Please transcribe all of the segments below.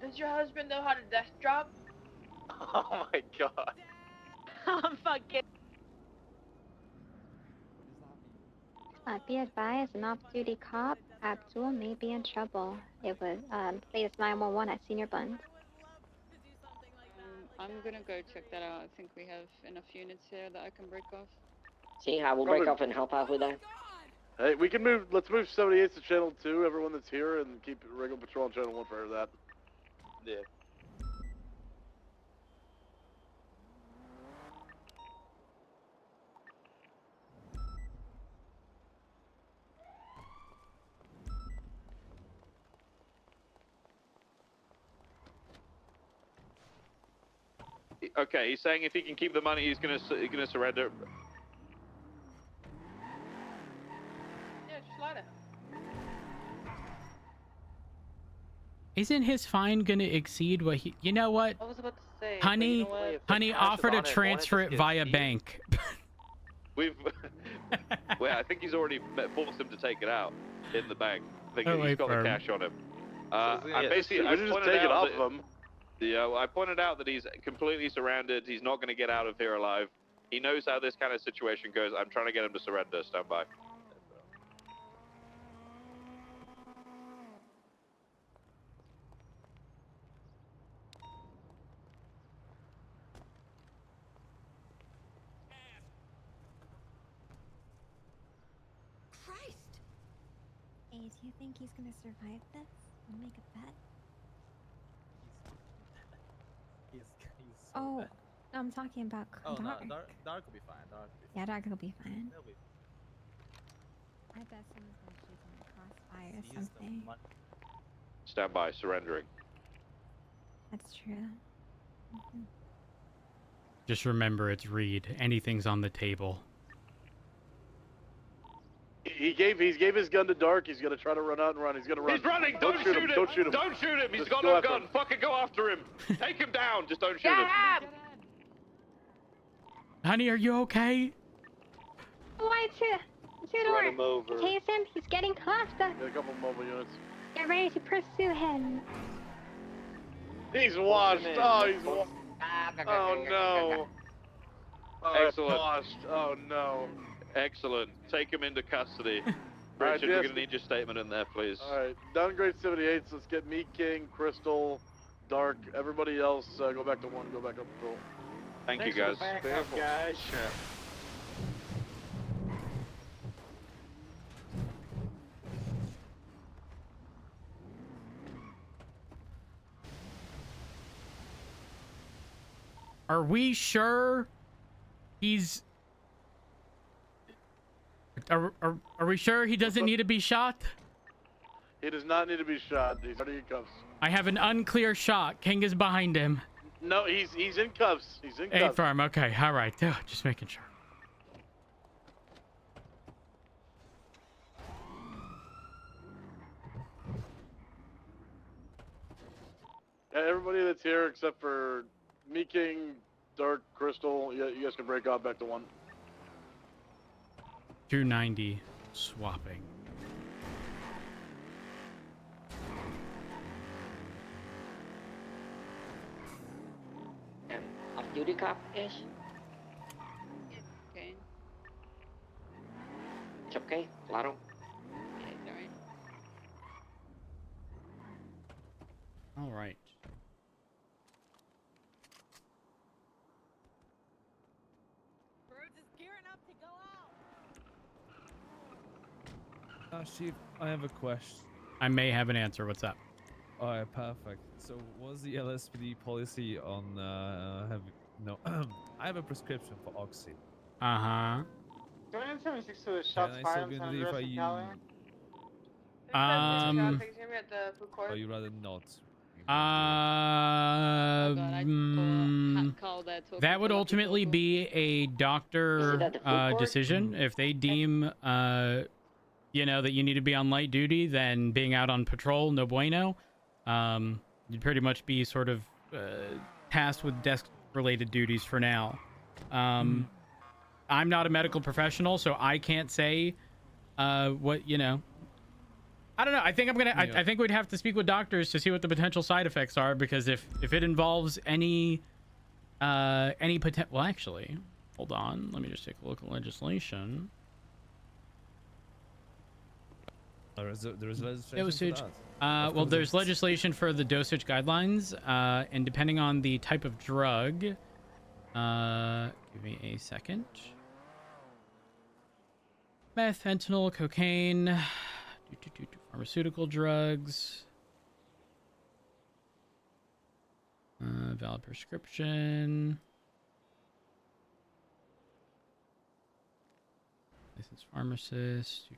Does your husband know how to desk drop? Oh my god. I'm fucking. Be advised, an off-duty cop, Abdul, may be in trouble. It was, latest 911 at Senior Buns. I'm gonna go check that out. I think we have enough units here that I can break off. See how we'll break off and help out with that. Hey, we can move. Let's move 78 to channel 2. Everyone that's here, and keep regular patrol on channel 1 for that. Yeah. Okay, he's saying if he can keep the money, he's gonna surrender. Yeah, just slide it. Isn't his fine gonna exceed what he? You know what? I was about to say. Honey, You know what? honey, offer to transfer it via bank. We've. Well, I think he's already forced him to take it out in the bank. I think Oh, he's got the cash on him. I basically, I just take it off that, him. Yeah, I pointed out that he's completely surrounded. He's not going to get out of here alive. He knows how this kind of situation goes. I'm trying to get him to surrender. Stand by. Christ! Hey, do you think he's gonna survive this? We'll make a bet. He's Oh, no, I'm talking about Dark. Dark will be fine. Yeah, Dark will be fine. He'll be I bet someone's gonna shoot him with crossfire or something. Stand by. Surrendering. That's true. Just remember, it's Reed. Anything's on the table. He gave his gun to Dark. He's gonna try to run out and run. He's gonna run. He's running. Don't shoot him. Don't shoot him. Don't shoot him. He's Just got go no after gun. him. Fucking go after him. Take him down. Just don't shoot Get him. him! Honey, are you okay? Why Run him Tudor? over. Chase him, he's getting cuffed. Get a couple mobile units. Get ready to pursue him. He's washed. Oh, he's washed. Oh no. Oh, Excellent. Washed. Oh no. Excellent. Take him into custody. Right, Richard, we're yes. going to need your statement in there, please. All right, downgrade 78. So let's get me, King, Crystal, Dark. Everybody else, go back to 1. Go back up patrol. Thank you, guys. Guys. Are we sure he's... Are we sure he doesn't need to be shot? He does not need to be shot. He's already in cuffs. I have an unclear shot. King is behind him. No, he's in cuffs. He's in Hey, cuffs. firm. Okay, all right. Just making sure. Yeah, everybody that's here except for me, King, Dark, Crystal, you guys can break off back to 1. 290 swapping. Off-duty cop-ish? Okay. It's okay. Claro. Yeah, it's alright. All right. Birds is gearing up to go out. Chief, I have a question. I may have an answer. What's up? Alright, perfect. So, what's the LSPD policy on I have a prescription for Oxy. Uh-huh. 276 to the shots Can I fired still on be San in the lead if I Andreas use... Um, Or you rather not? Oh God, I just call that to a That would people ultimately people. be a doctor Is it at the food court? decision. If they deem, you know, that you need to be on light duty, then being out on patrol, no bueno. You'd pretty much be sort of tasked with desk-related duties for now. I'm not a medical professional, so I can't say what, you know, I don't know. I think I'm gonna. Yeah. I think we'd have to speak with doctors to see what the potential side effects are, because if it involves any potential. Well, actually, hold on. Let me just take a look at legislation. There is legislation Dosage. for that. Well, there's legislation for the dosage guidelines, and depending on the type of drug. Give me a second. Meth, fentanyl, cocaine, pharmaceutical drugs, valid prescription, licensed pharmacist,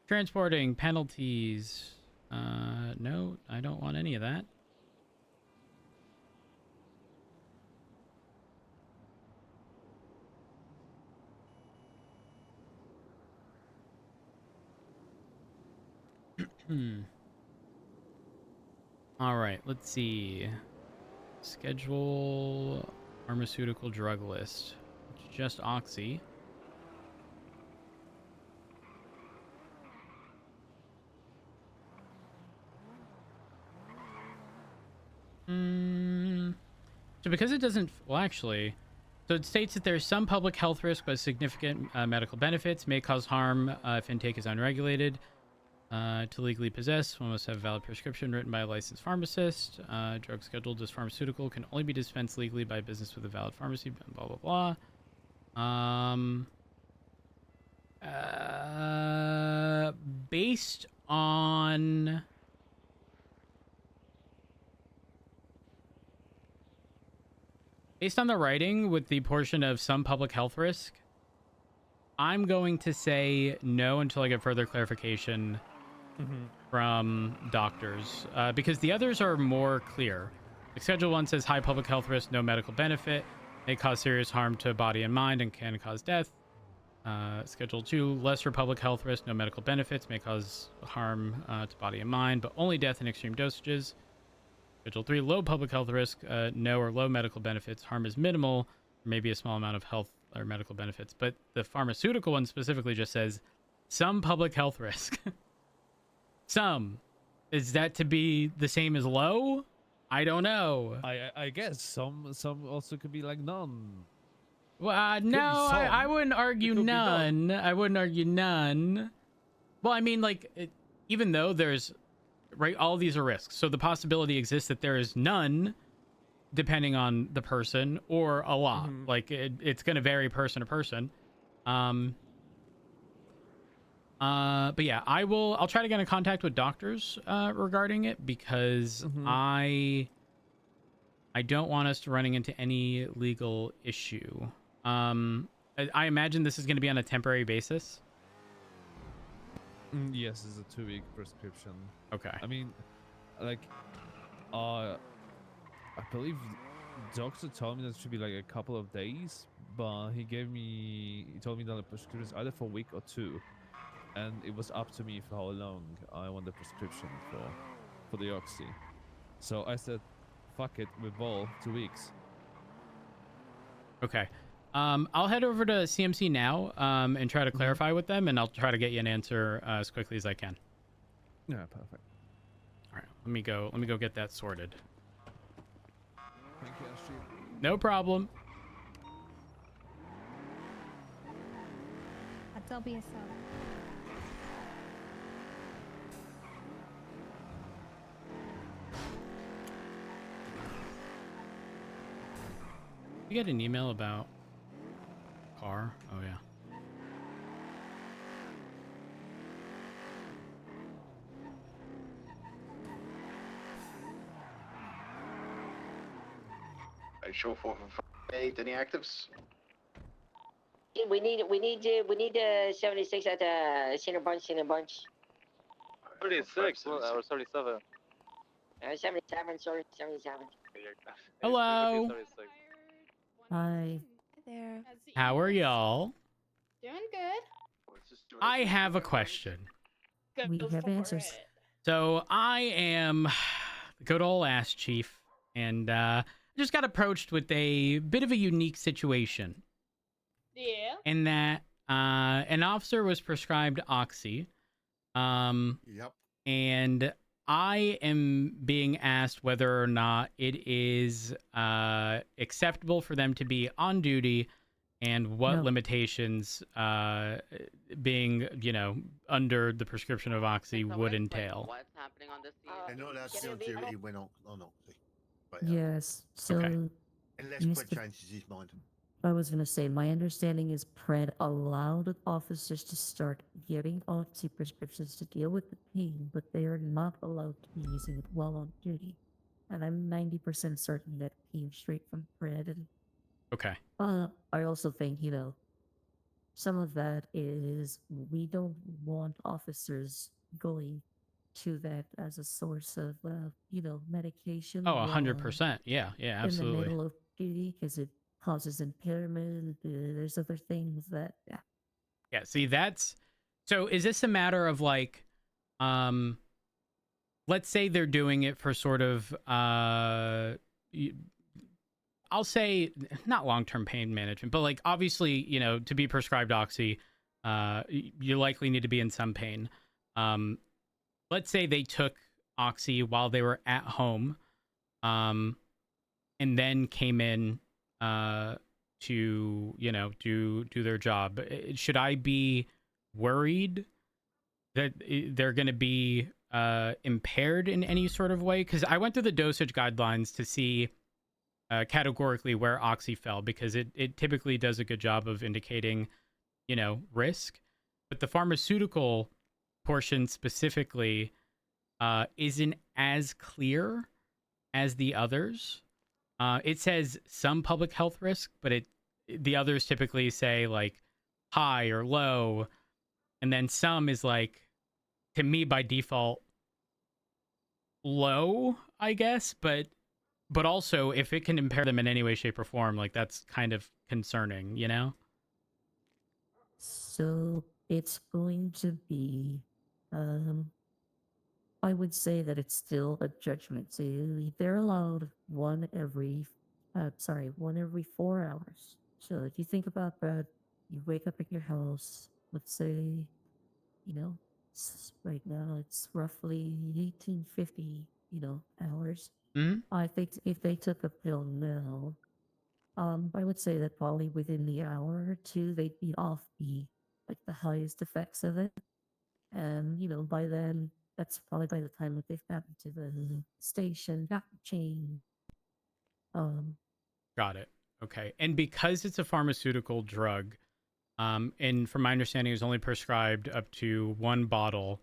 transporting, penalties. No, I don't want any of that. All right, let's see. Schedule pharmaceutical drug list. It's just Oxy. So because it doesn't, well, actually, so it states that there's some public health risk with significant medical benefits, may cause harm if intake is unregulated. To legally possess, one must have a valid prescription written by a licensed pharmacist. Drug scheduled as pharmaceutical can only be dispensed legally by a business with a valid pharmacy, blah, blah, blah. Based on... Based on the writing with the portion of some public health risk, I'm going to say no until I get further clarification from doctors, because the others are more clear. Like Schedule 1 says high public health risk, no medical benefit, may cause serious harm to body and mind, and can cause death. Schedule 2, lesser public health risk, no medical benefits, may cause harm to body and mind, but only death in extreme dosages. Schedule 3, low public health risk, no or low medical benefits, harm is minimal, or maybe a small amount of health or medical benefits. But the pharmaceutical one specifically just says some public health risk. Some. Is that to be the same as low? I don't know. I guess some also could be like none. Well, no, I wouldn't argue none. I wouldn't argue none. Well, I mean, like, even though there's, right, all these are risks. So the possibility exists that there is none, depending on the person, or a lot. Like, it's going to vary person to person. But yeah, I'll try to get in contact with doctors regarding it, because I don't want us to running into any legal issue. I imagine this is going to be on a temporary basis. Yes, it's a 2-week prescription. Okay. I mean, like, I believe doctor told me that it should be like a couple of days, but he told me that the prescription is either for a week or 2. And it was up to me for how long I want the prescription for the Oxy. So I said, fuck it, we ball 2 weeks. Okay. I'll head over to CMC now and try to clarify with them, and I'll try to get you an answer as quickly as I can. Yeah, perfect. All right, let me go get that sorted. Thank you, Ashley. No problem. That'll be a sub. You get an email about car? Oh yeah. I show 458. Any actives? We need 76 at the center bunch. 76. Or 77. 77. Sorry, 77. Hello. Hi. There. How are y'all? Doing good. I have a question. We have answers. So I am the good old ass chief, and just got approached with a bit of a unique situation. Yeah. In that An officer was prescribed oxy. Yep. And I am being asked whether or not it is acceptable for them to be on duty and what No. limitations being, under the prescription of oxy would entail. What's happening on the scene? I know that's can the it be- duty when on Oxy. But, Yes. So, Okay. unless Brett Mr. changes his mind. I was gonna say, my understanding is Pred allowed officers to start getting oxy prescriptions to deal with the pain, but they are not allowed to be using it while on duty. And I'm 90% certain that came straight from Pred. And Okay. I also think, some of that is we don't want officers going to that as a source of, medication. Oh, while 100%. Yeah, in the absolutely. middle of duty because it causes impairment. There's other things that, Yeah, see, so is this a matter of like, let's say they're doing it for sort of, I'll say not long-term pain management, but like obviously, to be prescribed oxy, you likely need to be in some pain. Let's say they took oxy while they were at home, and then came in to do their job. Should I be worried that they're going to be impaired in any sort of way? Because I went through the dosage guidelines to see categorically where oxy fell, because it typically does a good job of indicating risk, but the pharmaceutical portion specifically isn't as clear as the others. It says some public health risk, but the others typically say like high or low, and then some is like, to me by default, low, I guess, but also if it can impair them in any way, shape, or form, like that's kind of concerning, So it's going to be, I would say that it's still a judgment. So they're allowed one every 4 hours. So if you think about that, you wake up at your house, let's say, right now it's roughly 1850, hours. Mm-hmm. I think if they took a pill now, I would say that probably within the hour or two, they'd be off the highest effects of it. And, by then, that's probably by the time that they've gotten to the station, got the chain. Got it. Okay. And because it's a pharmaceutical drug, and from my understanding, it's only prescribed up to one bottle.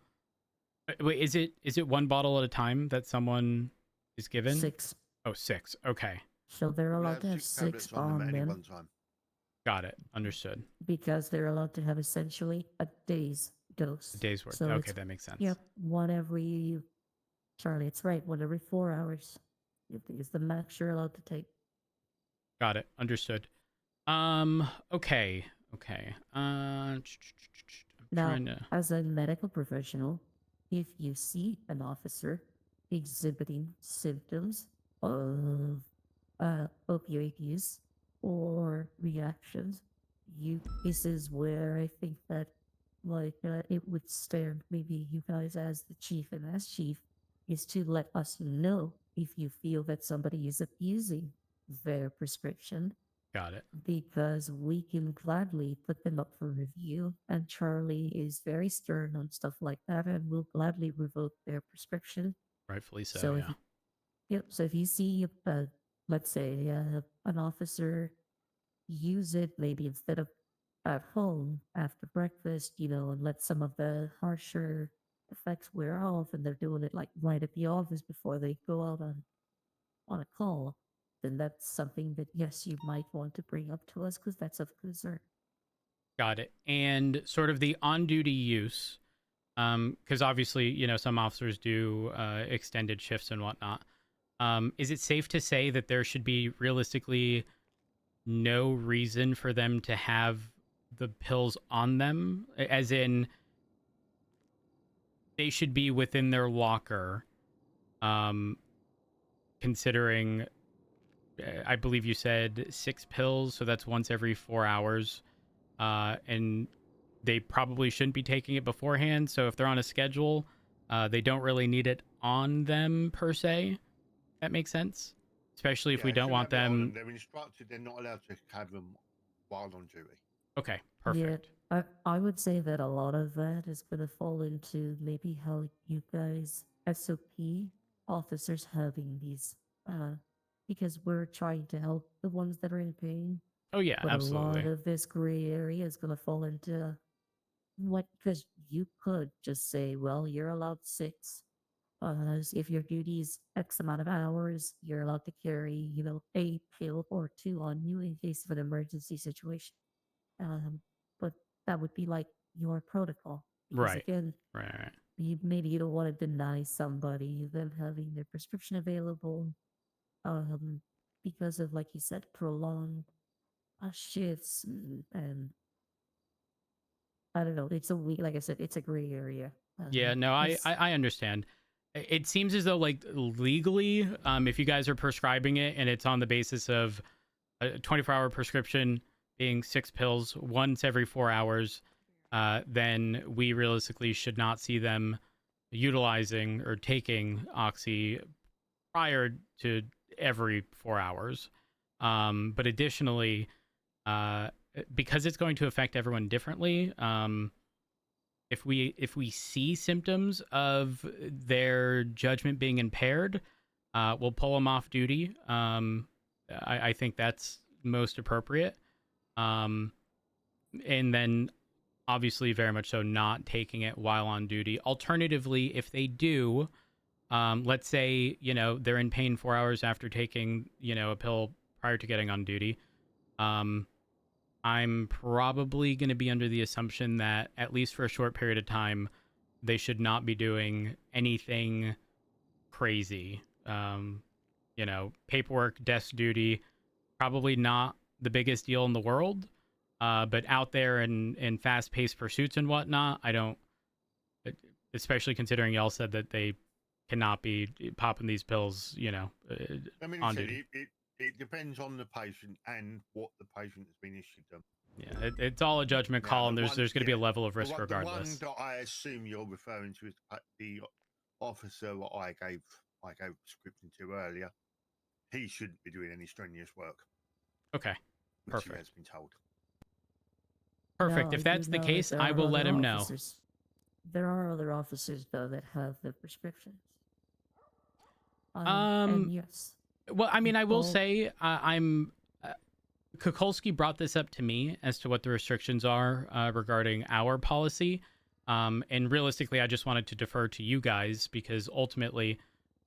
Wait, is it one bottle at a time that someone is given? 6. Oh, 6. Okay. So they're allowed to have 6 on them. Got it. Understood. Because they're allowed to have essentially a day's dose. A day's worth. So Okay, that makes sense. Yep, Charlie, it's right, 1 every 4 hours is the max you're allowed to take. Got it. Understood. Okay. I'm Now, trying to... as a medical professional, if you see an officer exhibiting symptoms of opioid use or reactions, this is where I think that it would stand maybe you guys as the chief and as chief is to let us know if you feel that somebody is abusing their prescription. Got it. Because we can gladly put them up for review, and Charlie is very stern on stuff like that and will gladly revoke their prescription. Rightfully so, yeah. So if you see, let's say, an officer use it maybe instead of at home after breakfast, and let some of the harsher effects wear off, and they're doing it like right at the office before they go out on a call, then that's something that, yes, you might want to bring up to us because that's of concern. Got it. And sort of the on-duty use, because obviously, some officers do extended shifts and whatnot. Is it safe to say that there should be realistically no reason for them to have the pills on them? As in, they should be within their locker, considering... I believe you said 6 pills, so that's once every 4 hours. and they probably shouldn't be taking it beforehand. So if they're on a schedule, they don't really need it on them per se. That makes sense, especially if we don't want them. They're instructed they're not allowed to have them while on duty. Okay, perfect. Yeah, I would say that a lot of that is going to fall into maybe how you guys, SOP officers, having these, because we're trying to help the ones that are in pain. Oh yeah, But absolutely. a lot of this gray area is going to fall into what, because you could just say, well, you're allowed 6. If your duty is X amount of hours, you're allowed to carry, a pill or 2 on you in case of an emergency situation. But that would be like your protocol. Because Right. again, Right. maybe you don't want to deny somebody them having their prescription available, because of, like you said, prolonged shifts, and I don't know. It's a like I said, it's a gray area. Yeah, no, I understand. It seems as though, like, legally, if you guys are prescribing it and it's on the basis of a 24-hour prescription being 6 pills once every 4 hours, then we realistically should not see them utilizing or taking Oxy prior to every 4 hours. But additionally, because it's going to affect everyone differently, if we see symptoms of their judgment being impaired, we'll pull them off duty. I think that's most appropriate. And then obviously very much so not taking it while on duty. Alternatively, if they do, let's say, they're in pain 4 hours after taking, a pill prior to getting on duty. I'm probably going to be under the assumption that, at least for a short period of time, they should not be doing anything crazy. Paperwork, desk duty, probably not the biggest deal in the world. But out there in fast-paced pursuits and whatnot, I don't, especially considering y'all said that they cannot be popping these pills, I mean, on duty. it depends on the patient and what the patient has been issued them. Yeah, it's all a judgment call, and there's going to be a level of risk regardless. The one that I assume you're referring to is the officer that I gave prescription to earlier. He shouldn't be doing any strenuous work. Okay, which perfect. He has been told. Perfect. No, if that's the case, I will let him know. There are other officers though that have the prescriptions. And yes. Well, I mean, I will say, Kukulski brought this up to me as to what the restrictions are regarding our policy. And realistically, I just wanted to defer to you guys because ultimately,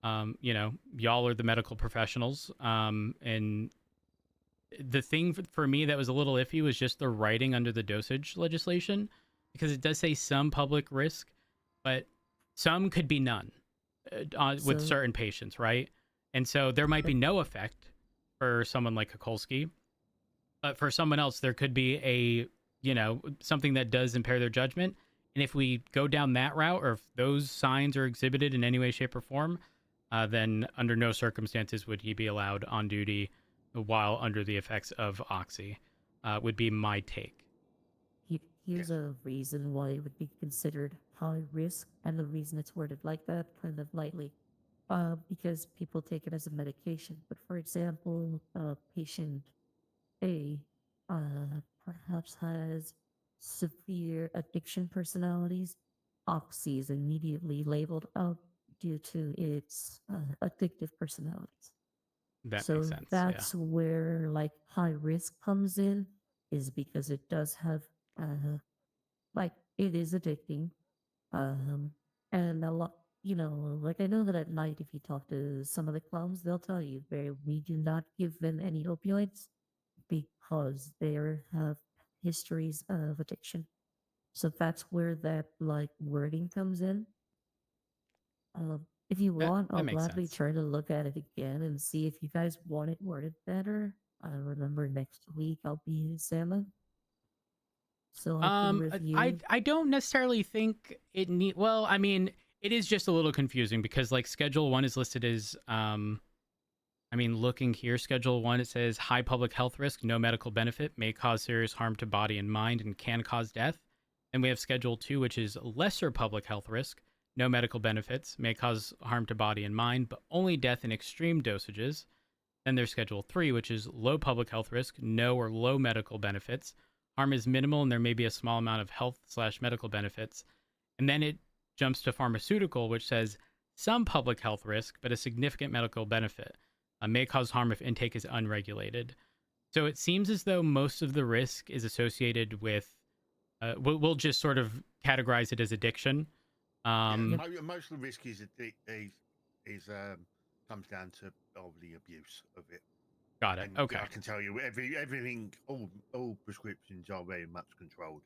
y'all are the medical professionals. And the thing for me that was a little iffy was just the writing under the dosage legislation, because it does say some public risk, but some could be none with certain patients, right? And so there might be no effect for someone like Kukulski, but for someone else, there could be something that does impair their judgment. And if we go down that route, or if those signs are exhibited in any way, shape, or form, then under no circumstances would he be allowed on duty while under the effects of Oxy, would be my take. Here's a reason why it would be considered high risk, and the reason it's worded like that kind of lightly. Because people take it as a medication. But for example, patient A perhaps has severe addiction personalities. Oxy is immediately labeled out due to its addictive personalities. That makes sense. That's where like high risk comes in, is because it does have it is addicting. And a lot, I know that at night, if you talk to some of the clowns, they'll tell you we do not give them any opioids because they have histories of addiction. So that's where that wording comes in. If you want, I'll gladly try to look at it again and see if you guys want it worded better. I remember next week I'll be in Salmon. So I can review. I don't necessarily think it well, I mean, it is just a little confusing because Schedule 1 is listed as I mean, looking here, Schedule 1, it says high public health risk, no medical benefit, may cause serious harm to body and mind, and can cause death. Then we have Schedule 2, which is lesser public health risk, no medical benefits, may cause harm to body and mind, but only death in extreme dosages. Then there's Schedule 3, which is low public health risk, no or low medical benefits. Harm is minimal, and there may be a small amount of health/medical benefits. And then it jumps to pharmaceutical, which says some public health risk, but a significant medical benefit. May cause harm if intake is unregulated. So it seems as though most of the risk is associated with, we'll just sort of categorize it as addiction. Most of the risk is comes down to the abuse of it. Got it. And okay. I can tell you everything, all prescriptions are very much controlled.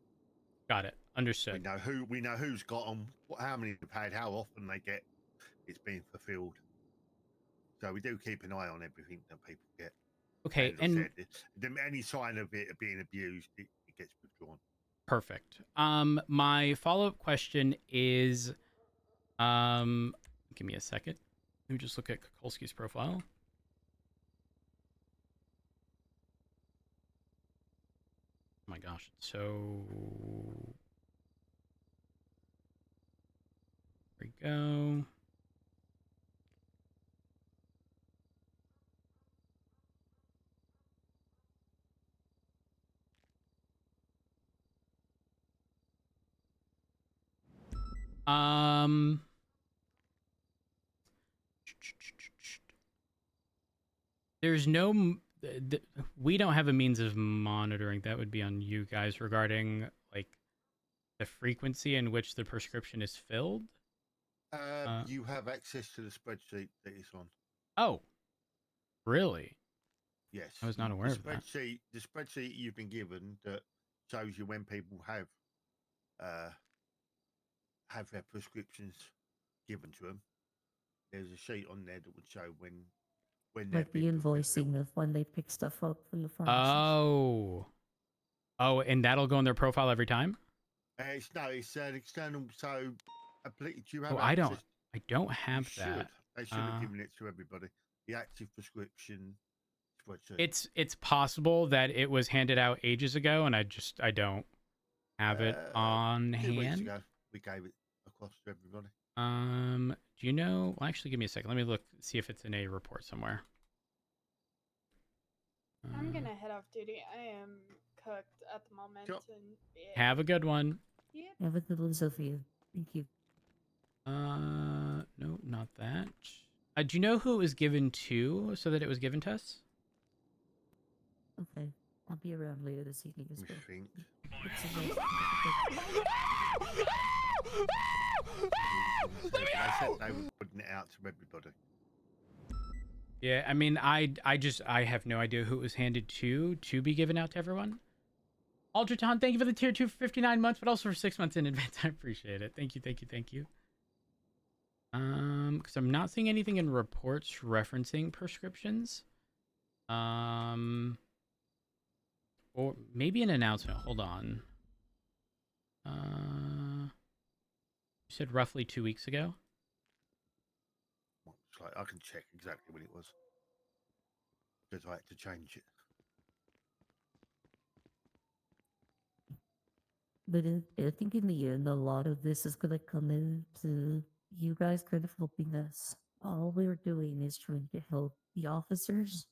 Got it. Understood. We know who's got them, how many they've had, how often they get it's being fulfilled. So we do keep an eye on everything that people get. Okay, and any sign of it being abused, it gets withdrawn. Perfect. My follow-up question is, give me a second. Let me just look at Kukulski's profile. Oh my gosh, it's so... There we go. There's no, we don't have a means of monitoring. That would be on you guys regarding like the frequency in which the prescription is filled. You have access to the spreadsheet that it's on. Oh, really? Yes. I was not aware of that. The spreadsheet you've been given that shows you when people have their prescriptions given to them. There's a sheet on there that would show when like the invoicing of when they pick stuff up from the pharmacy. Oh, and that'll go in their profile every time? It's an external. So, do you have? Oh, access? I don't have that. They should have given it to everybody. The active prescription spreadsheet. It's possible that it was handed out ages ago, and I don't have it on 2 weeks hand. ago, we gave it across to everybody. Do you know? Well, actually, give me a second. Let me look, see if it's in a report somewhere. I'm gonna head off duty. I am cooked at the moment. Sure. And Have a good one. Yep. Have a good one, Sophia. Thank you. No, not that. Do you know who it was given to, so that it was given to us? Okay, I'll be around later this evening as well. Think. I said they were putting it out to everybody. Yeah, I mean, I have no idea who it was handed to be given out to everyone. Ultraton, thank you for the tier 2 for 59 months, but also for 6 months in advance. I appreciate it. Thank you. Because I'm not seeing anything in reports referencing prescriptions. Or maybe an announcement. Hold on. You said roughly 2 weeks ago? I can check exactly when it was. Because I had to change it. But I think in the end, a lot of this is going to come into you guys kind of helping us. All we're doing is trying to help the officers.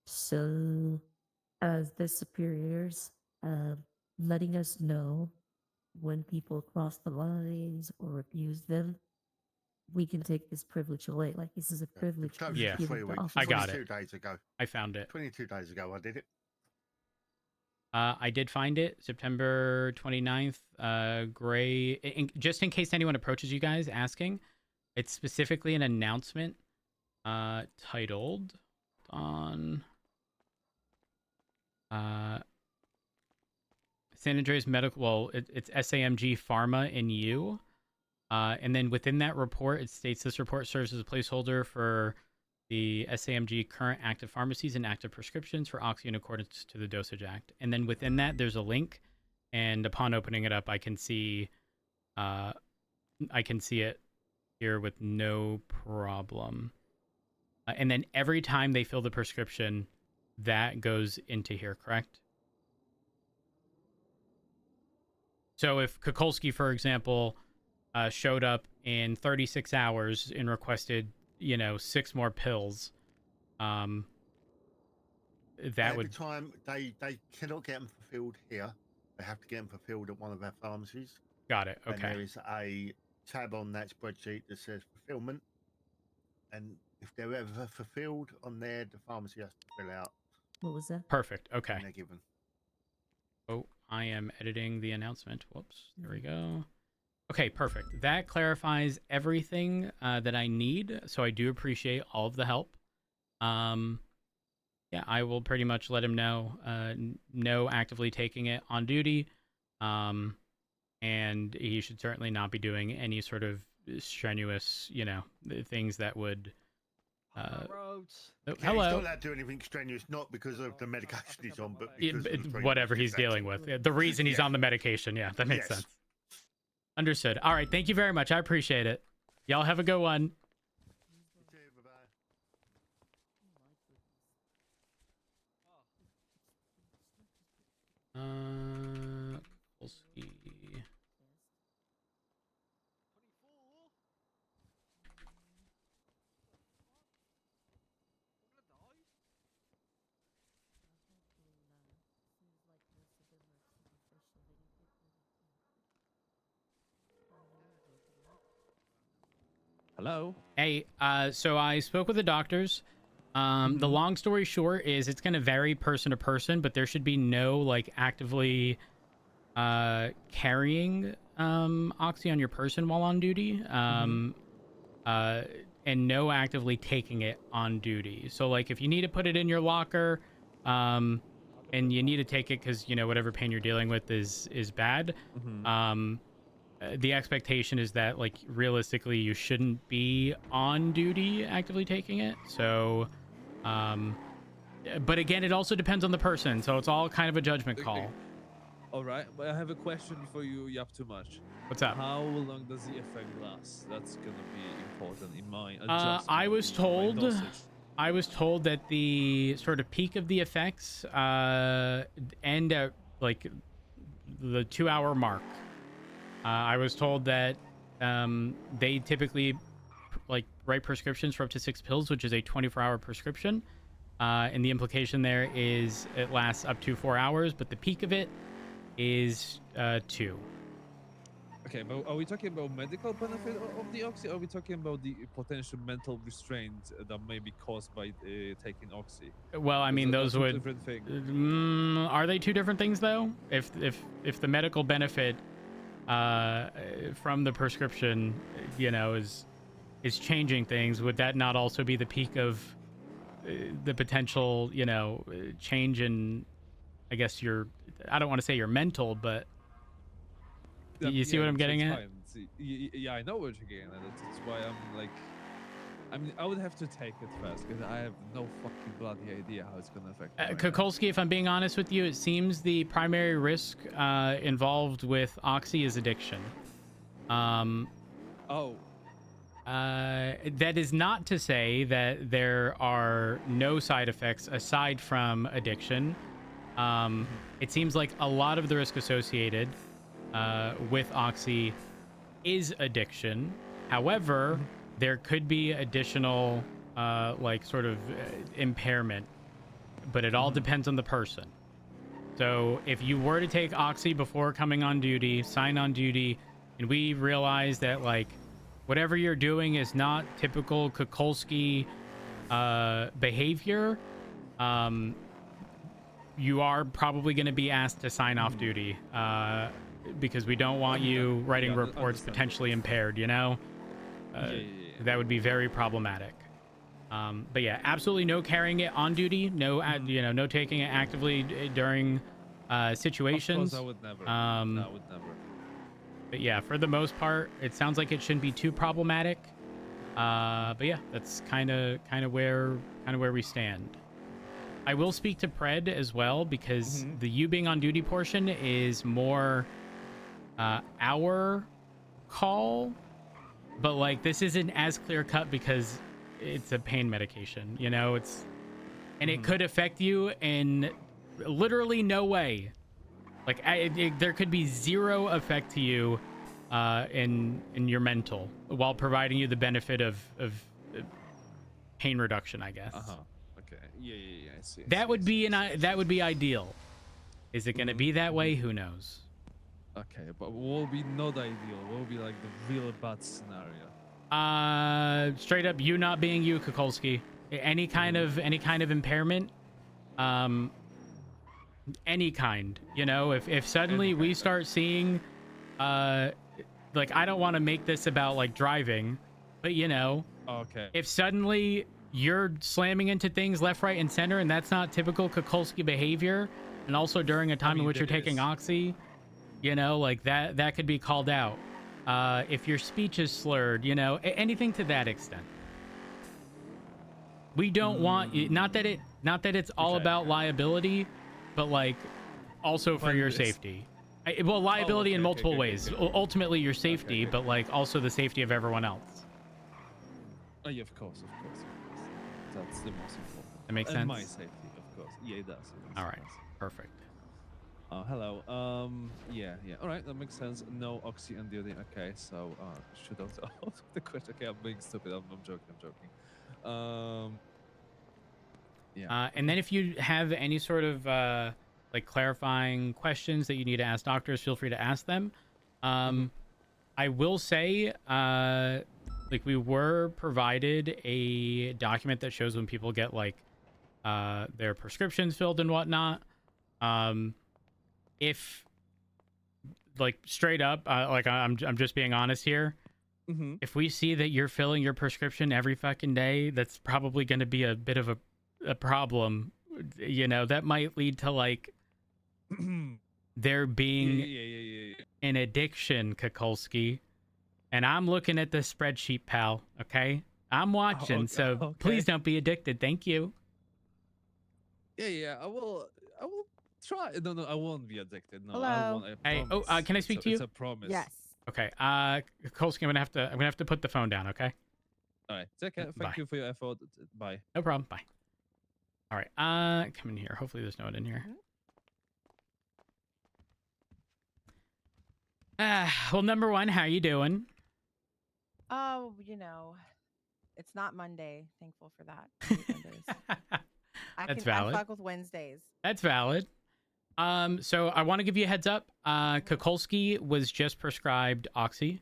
So, as the superiors, letting us know when people cross the lines or abuse them, we can take this privilege away. Like, this is a privilege. Yeah, I got it. 22 days ago. I found it. 22 days ago, I did it. I did find it, September 29th, gray. Just in case anyone approaches you guys asking, it's specifically an announcement titled on San Andreas Medical, well, it's SAMG Pharma in U. And then within that report, it states this report serves as a placeholder for the SAMG current active pharmacies and active prescriptions for Oxy in accordance to the Dosage Act. And then within that, there's a link. And upon opening it up, I can see it here with no problem. And then every time they fill the prescription, that goes into here, correct? So if Kukulski, for example, showed up in 36 hours and requested, 6 more pills, that Every would... time they cannot get them fulfilled here. They have to get them fulfilled at one of our pharmacies. Got it. And Okay. there is a tab on that spreadsheet that says fulfillment. And if they're ever fulfilled on there, the pharmacy has to fill out. What was that? Perfect. Okay. When they're given. Oh, I am editing the announcement. Whoops. There we go. Okay, perfect. That clarifies everything that I need. So I do appreciate all of the help. Yeah, I will pretty much let him know. No actively taking it on duty. And he should certainly not be doing any sort of strenuous, things that would... Hello. Hello. He's not allowed to do anything strenuous, not because of the medication he's on, but because of the whatever he's dealing with. The reason he's on the medication. Yeah, that makes sense. Understood. All right. Thank you very much. I appreciate it. Y'all have a good one. Polski. Hello. Hey, so I spoke with the doctors. The long story short is it's going to vary person to person, but there should be no actively carrying oxy on your person while on duty, and no actively taking it on duty. So if you need to put it in your locker, and you need to take it because whatever pain you're dealing with is bad. The expectation is that realistically you shouldn't be on duty actively taking it. So but again, it also depends on the person, so it's all kind of a judgment call. All right, but I have a question before you yap too much. What's up? How long does the effect last? That's gonna be important in my adjustment. I was told that the sort of peak of the effects end at the 2-hour mark. I was told that they typically write prescriptions for up to 6 pills, which is a 24-hour prescription. And the implication there is it lasts up to 4 hours, but the peak of it is 2. Okay, but are we talking about medical benefit of the oxy, or are we talking about the potential mental restraint that may be caused by taking oxy? Well, I mean, those would... different things. Are they 2 different things, though? If the medical benefit from the prescription, is changing things, would that not also be the peak of the potential, change in, I guess, I don't want to say your mental, but you see what I'm getting at? Yeah, I know what you're getting at. That's why I would have to take it first, because I have no fucking bloody idea how it's going to affect me. Kukulski, if I'm being honest with you, it seems the primary risk involved with oxy is addiction. That is not to say that there are no side effects aside from addiction. It seems like a lot of the risk associated with oxy is addiction. However, there could be additional impairment, but it all depends on the person. So if you were to take oxy before coming on duty, sign on duty, and we realize that whatever you're doing is not typical Kukulski behavior, you are probably going to be asked to sign off duty because we don't want you writing reports potentially impaired, That would be very problematic. But yeah, absolutely no carrying it on duty, no no taking it actively during situations. Of course, I would never. I would never. But yeah, for the most part, it sounds like it shouldn't be too problematic. But yeah, that's kind of where we stand. I will speak to Pred as well, because the you being on duty portion is more our call, but this isn't as clear cut because it's a pain medication. You know, it's and Mm-hmm. it could affect you in literally no way. Like there could be zero effect to you in your mental while providing you the benefit of pain reduction, I guess. Okay. Yeah. I see. That would be that would be ideal. Is it going to be that way? Who knows? Okay, but what will be not ideal? What will be like the real bad scenario? Straight up, you not being you, Kukulski. Any kind of impairment, any kind. You know, if suddenly we start seeing, like, I don't want to make this about like driving, but you know, Okay. if suddenly you're slamming into things left, right, and center, and that's not typical Kukulski behavior, and also during a time in which you're taking Oxy, you know, like that could be called out. If your speech is slurred, you know, anything to that extent. We don't want not that it's all about liability, but like also for your safety. Well, liability in multiple ways. Ultimately your safety, but like also the safety of everyone else. Oh, yeah, of course. That's the most important. That makes And sense? my safety, of course. Yeah, it does. All right, perfect. Oh, hello. Yeah. All right, that makes sense. No Oxy on duty. Okay, so shoot out the question. Okay, I'm being stupid. I'm joking. Yeah. And then if you have any sort of like clarifying questions that you need to ask doctors, feel free to ask them. I will say, like, we were provided a document that shows when people get like their prescriptions filled and whatnot. If like straight up, like I'm just being honest here. If we see that you're filling your prescription every fucking day, that's probably going to be a bit of a problem. You know, that might lead to like there being an addiction, Kukulski. And I'm looking at the spreadsheet, pal. Okay, I'm watching, so please don't be addicted. Thank you. Yeah. I will try. No, I won't be addicted. No, I Hello. won't. I Hey, promise. can I speak to you? It's a promise. Yes. Okay, Kukulski, I'm gonna have to put the phone down. Okay. All right. Take care. Bye. Thank you for your effort. Bye. No problem. Bye. All right. Come in here. Hopefully there's no one in here. Well, number one, how you doing? Oh, you know, it's not Monday. Thankful for that. I hate Mondays. That's valid. I fuck with Wednesdays. That's valid. So I want to give you a heads up. Kukulski was just prescribed Oxy.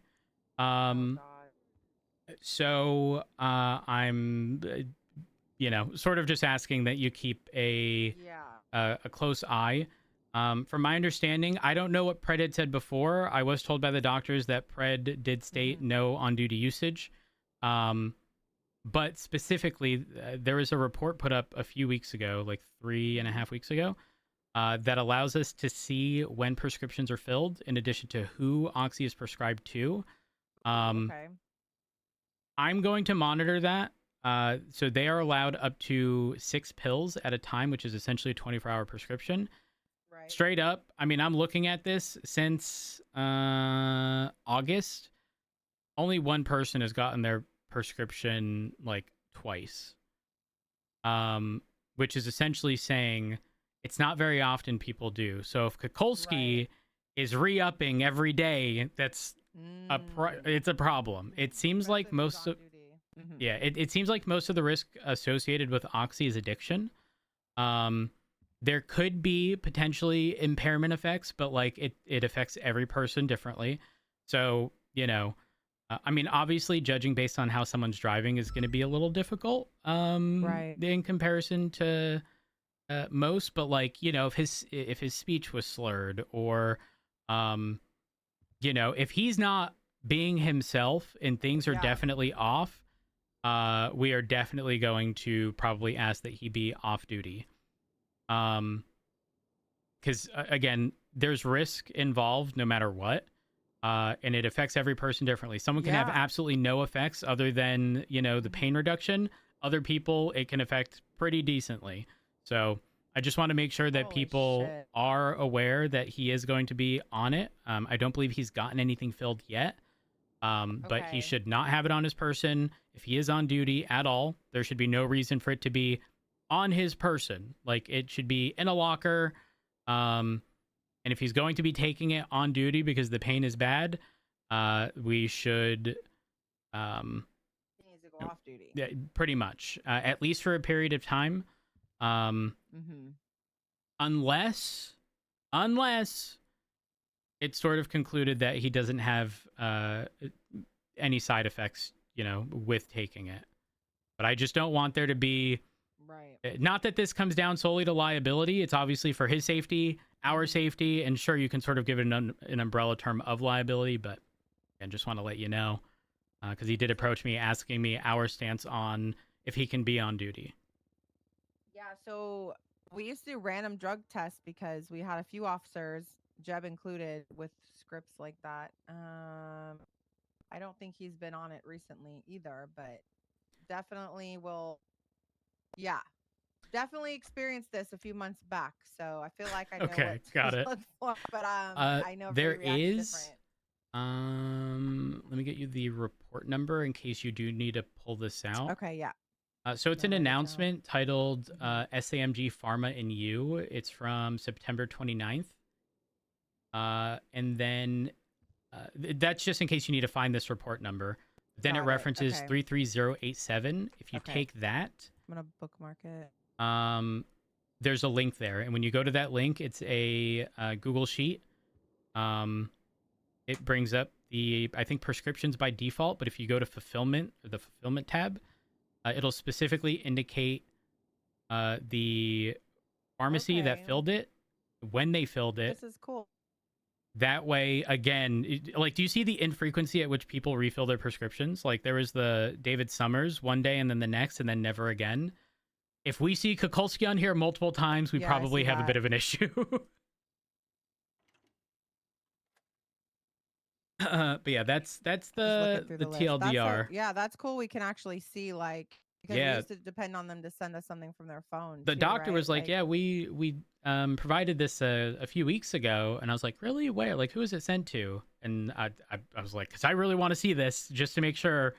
So I'm, you know, sort of just asking that you keep a close eye. From my understanding, I don't know what Pred had said before. I was told by the doctors that Pred did state no on-duty usage. But specifically, there was a report put up a few weeks ago, like 3.5 weeks ago, that allows us to see when prescriptions are filled, in addition to who Oxy is prescribed to. Okay. I'm going to monitor that. So they are allowed up to 6 pills at a time, which is essentially a 24-hour prescription. Right. Straight up, I mean, I'm looking at this since August. Only one person has gotten their prescription like twice. Which is essentially saying it's not very often people do. So if Kukulski is re-upping every day, that's it's a problem. It seems like most of it seems like most of the risk associated with Oxy is addiction. There could be potentially impairment effects, but like it affects every person differently. So, you know, I mean, obviously judging based on how someone's driving is going to be a little difficult in comparison to most, but like, you know, if his speech was slurred, or you know, if he's not being himself and things are definitely off, we are definitely going to probably ask that he be off duty. Because again, there's risk involved no matter what. And it affects every person differently. Someone can have absolutely no effects other than, you know, the pain reduction. Other people, it can affect pretty decently. So I just want to make sure that people are aware that he is going to be on it. I don't believe he's gotten anything filled yet. But he Okay. should not have it on his person. If he is on duty at all, there should be no reason for it to be on his person. Like, it should be in a locker. And if he's going to be taking it on duty because the pain is bad, we should He needs to go off duty. yeah, pretty much, at least for a period of time. Unless it's sort of concluded that he doesn't have any side effects, with taking it. But I just don't want there to be, not that this comes down solely to liability. It's obviously for his safety, our safety, and sure, you can sort of give it an umbrella term of liability, but I just want to let you know, because he did approach me asking me our stance on if he can be on duty. Yeah, so we used to do random drug tests because we had a few officers, Jeb included, with scripts like that. I don't think he's been on it recently either, but definitely will. Yeah, definitely experienced this a few months back, so I feel like I know Okay, what got to it. look for. But I know There everybody reacts is. different. Let me get you the report number in case you do need to pull this out. Okay, yeah. So it's an announcement titled SAMG Pharma and You. It's from September 29th. And then that's just in case you need to find this report number. Then it references 33087. If you take that, I'm gonna bookmark it. there's a link there, and when you go to that link, it's a Google sheet. It brings up I think prescriptions by default, but if you go to fulfillment, or the fulfillment tab, it'll specifically indicate the pharmacy that filled it, when they filled it. This is cool. That way, again, do you see the infrequency at which people refill their prescriptions? Like, there was the David Summers one day and then the next and then never again. If we see Kukulski on here multiple times, we probably have a bit of an issue. But yeah, that's the TLDR. Yeah, that's cool. We can actually see, because we used to depend on them to send us something from their phone. The doctor was like, yeah, we provided this a few weeks ago, and I was like, really? Where? Like, who is it sent to? And I was like, because I really want to see this just to make sure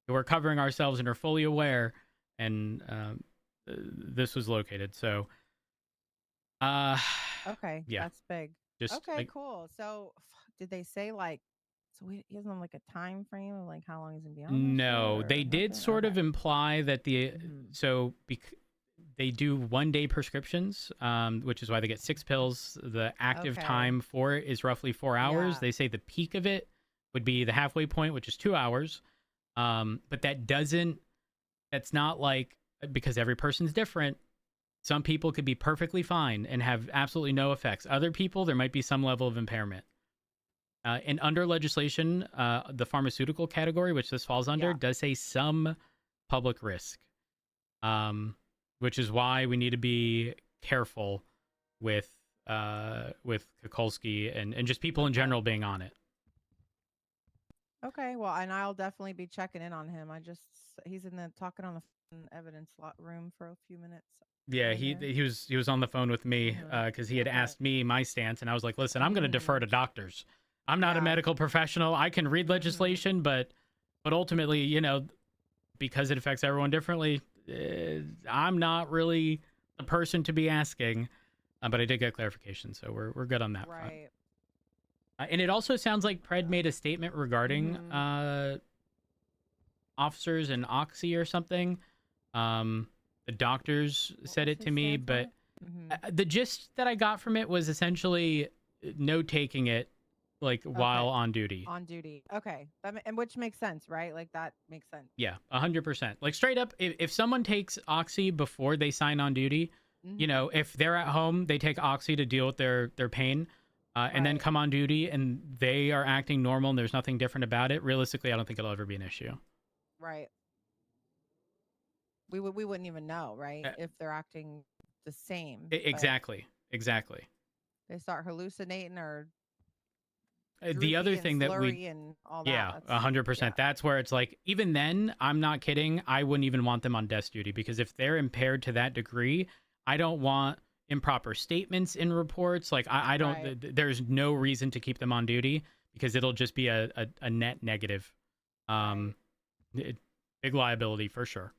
that we're covering ourselves and are fully aware. And this was located. So, okay, yeah, that's big. Just okay, cool. So, did they say so he doesn't have a time frame of how long he's gonna be on? No, they did sort of imply that they do 1 day prescriptions, which is why they get 6 pills. The active time for it is roughly 4 hours. They say the peak of it would be the halfway point, which is 2 hours. But that's not because every person's different. Some people could be perfectly fine and have absolutely no effects. Other people, there might be some level of impairment. And under legislation, the pharmaceutical category, which this falls under, does say some public risk, which is why we need to be careful with Kukulski and just people in general being on it. Okay, well, and I'll definitely be checking in on him. He's in the talking on the evidence room for a few minutes. Yeah, he was on the phone with me because he had asked me my stance, and I was like, listen, I'm going to defer to doctors. I'm not a medical professional. I can read legislation, but ultimately, because it affects everyone differently, I'm not really the person to be asking. But I did get clarification, so we're good on that front. And it also sounds like Pred made a statement regarding officers and Oxy or something. The doctors said it to me, but the gist that I got from it was essentially no taking it while on duty. On duty. Okay. And which makes sense, right? That makes sense. Yeah, 100%. Straight up, if someone takes Oxy before they sign on duty, if they're at home, they take Oxy to deal with their pain, and then come on duty and they are acting normal and there's nothing different about it, realistically, I don't think it'll ever be an issue. Right. We wouldn't even know, right? If they're acting the same. Exactly. They start hallucinating or the other thing that and all that. 100%. That's where it's even then, I'm not kidding. I wouldn't even want them on desk duty because if they're impaired to that degree, I don't want improper statements in reports. I don't. There's no reason to keep them on duty because it'll just be a net negative. Big liability for sure.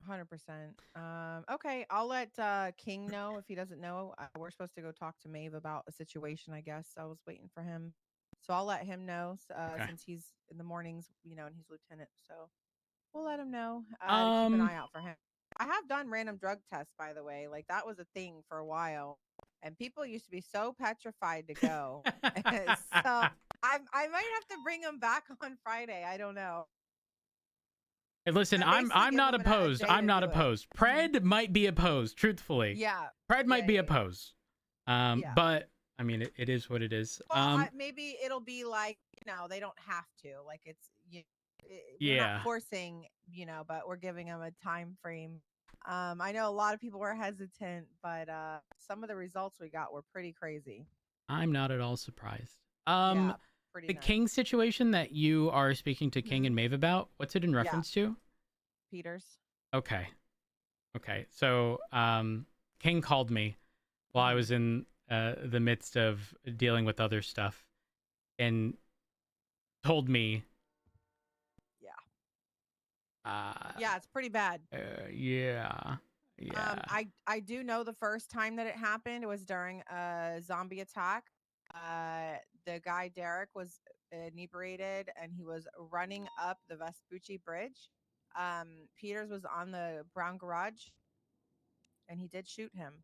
100%. Okay, I'll let King know if he doesn't know. We're supposed to go talk to Maeve about a situation, I guess. I was waiting for him. So I'll let him know Okay. since he's in the mornings, and he's lieutenant. So we'll let him know to keep an eye out for him. I have done random drug tests, by the way. Like, that was a thing for a while. And people used to be so petrified to go. So I might have to bring him back on Friday. I don't know. Hey, listen, I'm not opposed. I'm not opposed. Pred might be opposed, truthfully. Yeah. Pred might be opposed. But I mean, it is what it is. Well, maybe it'll be like, they don't have to. Like, it's we're not forcing, but we're giving them a time frame. I know a lot of people were hesitant, but some of the results we got were pretty crazy. I'm not at all surprised. Yeah. The King situation that you are speaking to King and Maeve about, what's it in reference to? Peters. Okay. So, King called me while I was in the midst of dealing with other stuff and told me. Yeah, it's pretty bad. Yeah. I do know the first time that it happened, it was during a zombie attack. The guy Derek was inebriated and he was running up the Vespucci Bridge. Peters was on the brown garage and he did shoot him.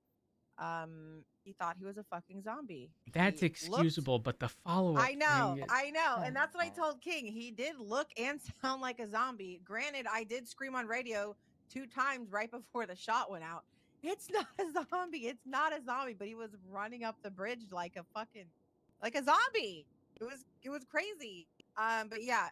He thought he was a fucking zombie. That's excusable, but the follow-up I know, thing is... and that's what I told King. He did look and sound like a zombie. Granted, I did scream on radio 2 times right before the shot went out. It's not a zombie. It's not a zombie, but he was running up the bridge like a zombie. It was crazy. But yeah,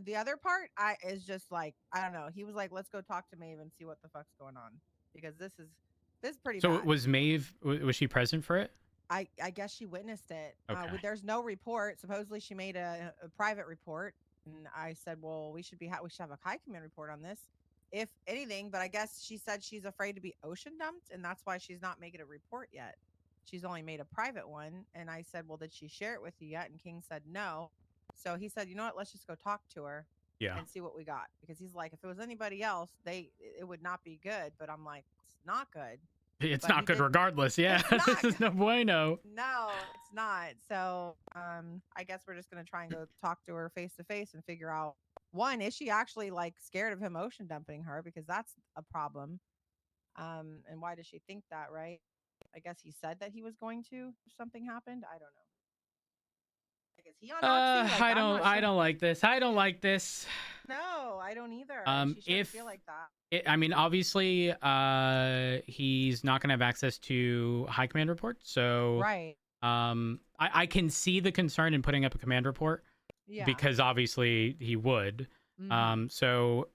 the other part is just like, I don't know. He was like, let's go talk to Maeve and see what the fuck's going on, because this is pretty bad. So was Maeve, was she present for it? I guess she witnessed it. Okay. There's no report. Supposedly she made a private report, and I said, well, we should have a high command report on this, if anything. But I guess she said she's afraid to be ocean dumped, and that's why she's not making a report yet. She's only made a private one. And I said, well, did she share it with you yet? And King said no. So he said, you know what? Let's just go talk to her and see what we got. Because he's like, if it was anybody else, it would not be good. But I'm like, it's not good. It's not good regardless. Yeah, this is no bueno. No, it's not. So I guess we're just going to try and go talk to her face to face and figure out, one, is she actually like scared of him ocean dumping her? Because that's a problem. And why does she think that, right? I guess he said that he was going to if something happened. I don't know. Like, is he on Oxy? Like, I don't like this. I don't like this. No, I don't either. She shouldn't feel like that. I mean, obviously, he's not going to have access to high command reports. So, right. I can see the concern in putting up a command report, because obviously he would. So,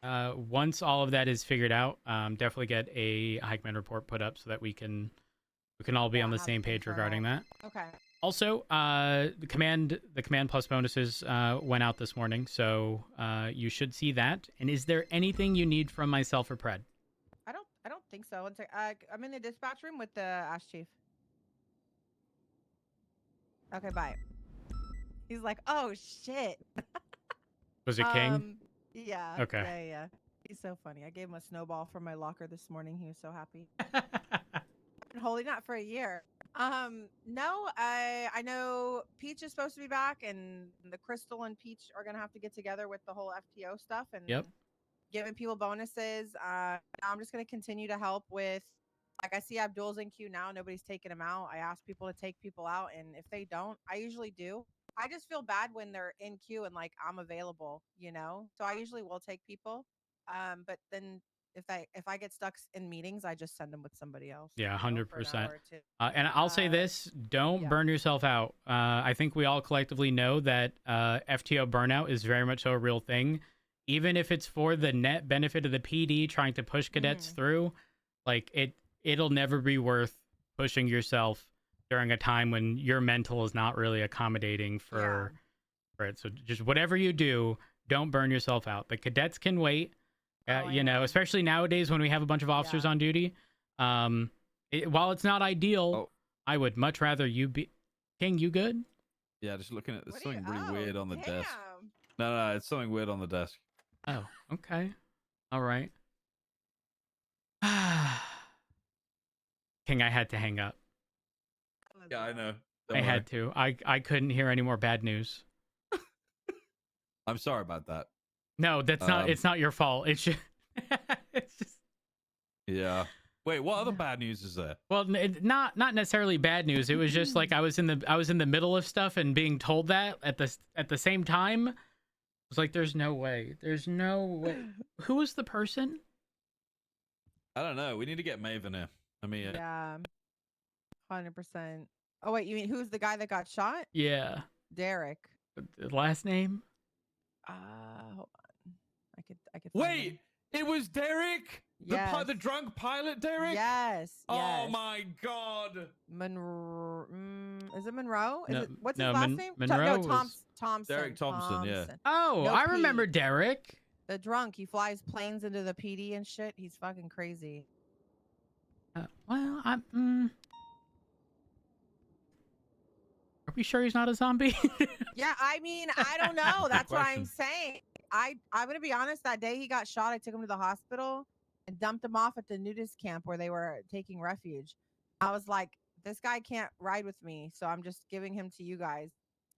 once all of that is figured out, definitely get a high command report put up so that we can all be on the same page regarding that. Okay. Also, the command plus bonuses went out this morning, so you should see that. And is there anything you need from myself or Pred? I don't think so. One sec. I'm in the dispatch room with the Ash Chief. Okay, bye. He's like, oh shit. Was it King? Yeah. Okay. Yeah. He's so funny. I gave him a snowball from my locker this morning. He was so happy. I've been holding that for a year. No, I know Peach is supposed to be back, and the Crystal and Peach are gonna have to get together with the whole FTO stuff and giving people bonuses. I'm just gonna continue to help with, like, I see Abdul's in queue now. Nobody's taking him out. I ask people to take people out, and if they don't, I usually do. I just feel bad when they're in queue and like I'm available, So I usually will take people. But then if I get stuck in meetings, I just send them with somebody else. Yeah, 100%. And I'll say this: don't burn yourself out. I think we all collectively know that FTO burnout is very much so a real thing, even if it's for the net benefit of the PD trying to push cadets through. Like, it'll never be worth pushing yourself during a time when your mental is not really accommodating for it. So just whatever you do, don't burn yourself out. The cadets can wait. Especially nowadays when we have a bunch of officers on duty. While it's not ideal, I would much rather you be... King, you good? Yeah, just looking at there's What are you- something really weird on the desk. damn. No, it's something weird on the desk. Oh, okay. All right. King, I had to hang up. Yeah, I know. I had to. I couldn't hear any more bad news. I'm sorry about that. No, that's not. It's not your fault. It's just. It's just. Yeah. Wait, what other bad news is there? Well, not necessarily bad news. It was just like I was in the middle of stuff and being told that at the same time. I was like, "There's no way. There's no way." Who was the person? I don't know. We need to get Maven here. I mean, Yeah. 100%. Oh wait, you mean who's the guy that got shot? Yeah. Derek. The last name? Hold on. I could. find wait, him. it was Derek. Yes. The drunk pilot, Derek. Yes. Oh my God. Monroe. Is it Monroe? Is No, it, what's no, his last name? Monroe No, was- Thompson. Derek Thompson, yeah. Oh, No I P. remember Derek. The drunk. He flies planes into the PD and shit. He's fucking crazy. Well, I'm. Are we sure he's not a zombie? Yeah, I mean, I don't know. That's what I'm question. saying. I'm gonna be honest. That day he got shot, I took him to the hospital and dumped him off at the nudist camp where they were taking refuge. I was like, this guy can't ride with me, so I'm just giving him to you guys.